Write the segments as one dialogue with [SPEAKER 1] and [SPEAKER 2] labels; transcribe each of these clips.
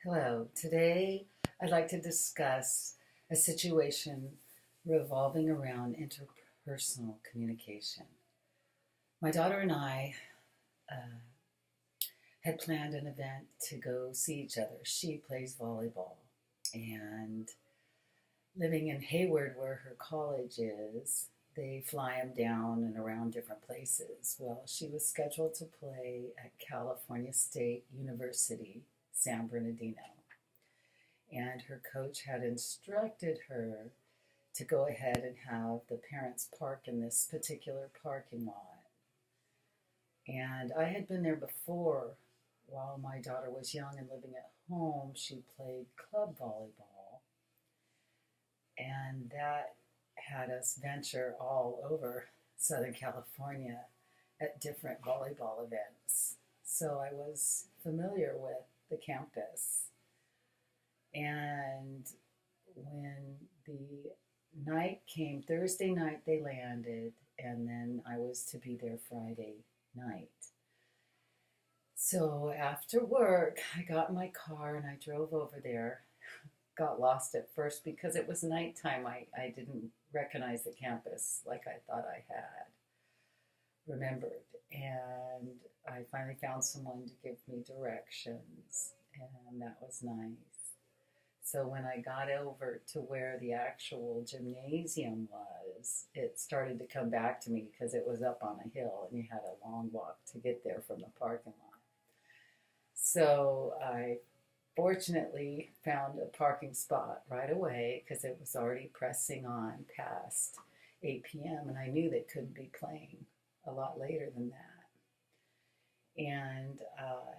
[SPEAKER 1] Hello. Today I'd like to discuss a situation revolving around interpersonal communication. My daughter and I uh, had planned an event to go see each other. She plays volleyball, and living in Hayward, where her college is, they fly them down and around different places. Well, she was scheduled to play at California State University, San Bernardino, and her coach had instructed her to go ahead and have the parents park in this particular parking lot. And I had been there before while my daughter was young and living at home. She played club volleyball, and that had us venture all over Southern California at different volleyball events. So I was familiar with the campus. And when the night came, Thursday night they landed, and then I was to be there Friday night. So after work, I got in my car and I drove over there. Got lost at first because it was nighttime. I didn't recognize the campus like I thought I had remembered. And I finally found someone to give me directions, and that was nice. So when I got over to where the actual gymnasium was, it started to come back to me because it was up on a hill and you had a long walk to get there from the parking lot. So I fortunately found a parking spot right away because it was already pressing on past 8 p.m. and I knew they couldn't be playing a lot later than that. And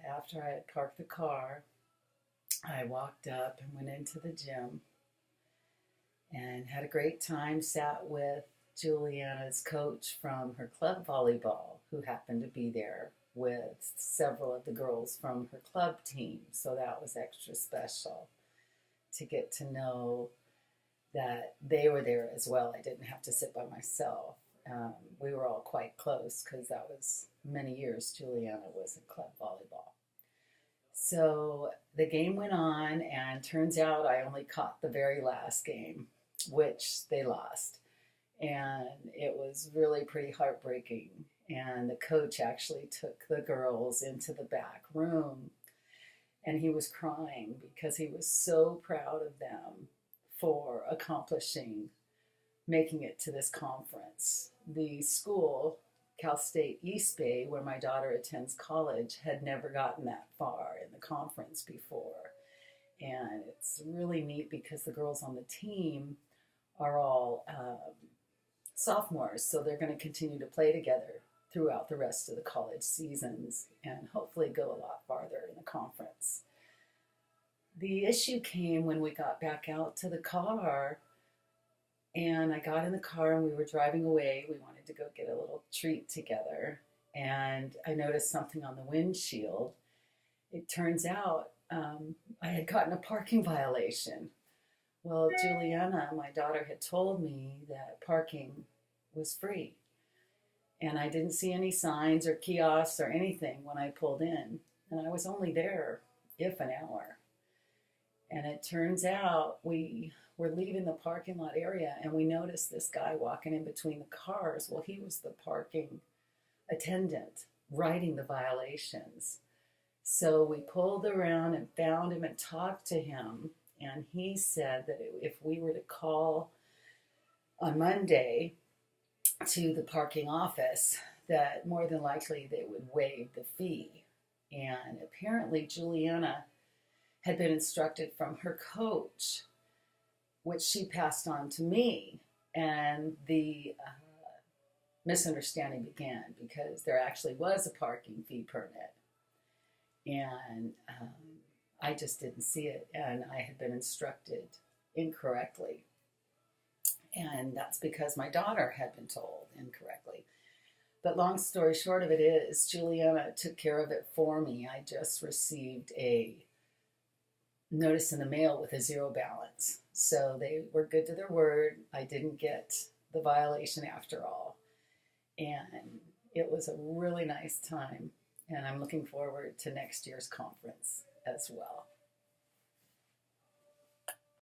[SPEAKER 1] after I had parked the car, I walked up and went into the gym and had a great time, sat with Juliana's coach from her club volleyball, who happened to be there with several of the girls from her club team. So that was extra special to get to know that they were there as well. I didn't have to sit by myself. We were all quite close because that was many years Juliana was in club volleyball. So the game went on, and turns out I only caught the very last game, which they lost. And it was really pretty heartbreaking. And the coach actually took the girls into the back room, and he was crying because he was so proud of them for accomplishing making it to this conference. The school, Cal State East Bay, where my daughter attends college, had never gotten that far in the conference before. And it's really neat because the girls on the team are all sophomores, so they're going to continue to play together throughout the rest of the college seasons and hopefully go a lot farther in the conference. The issue came when we got back out to the car, and I got in the car and we were driving away. We wanted to go get a little treat together, and I noticed something on the windshield. It turns out I had gotten a parking violation. Well, Juliana, my daughter, had told me that parking was free, and I didn't see any signs or kiosks or anything when I pulled in, and I was only there if an hour. And it turns out we were leaving the parking lot area and we noticed this guy walking in between the cars. Well, he was the parking attendant writing the violations. So we pulled around and found him and talked to him. And he said that if we were to call on Monday to the parking office, that more than likely they would waive the fee. And apparently Juliana had been instructed from her coach, which she passed on to me, and the misunderstanding began because there actually was a parking fee permit, and I just didn't see it, and I had been instructed incorrectly, and that's because my daughter had been told incorrectly. But long story short of it is, Juliana took care of it for me. I just received a notice in the mail with a zero balance. So they were good to their word. I didn't get the violation after all. And it was a really nice time. And I'm looking forward to next year's conference as well.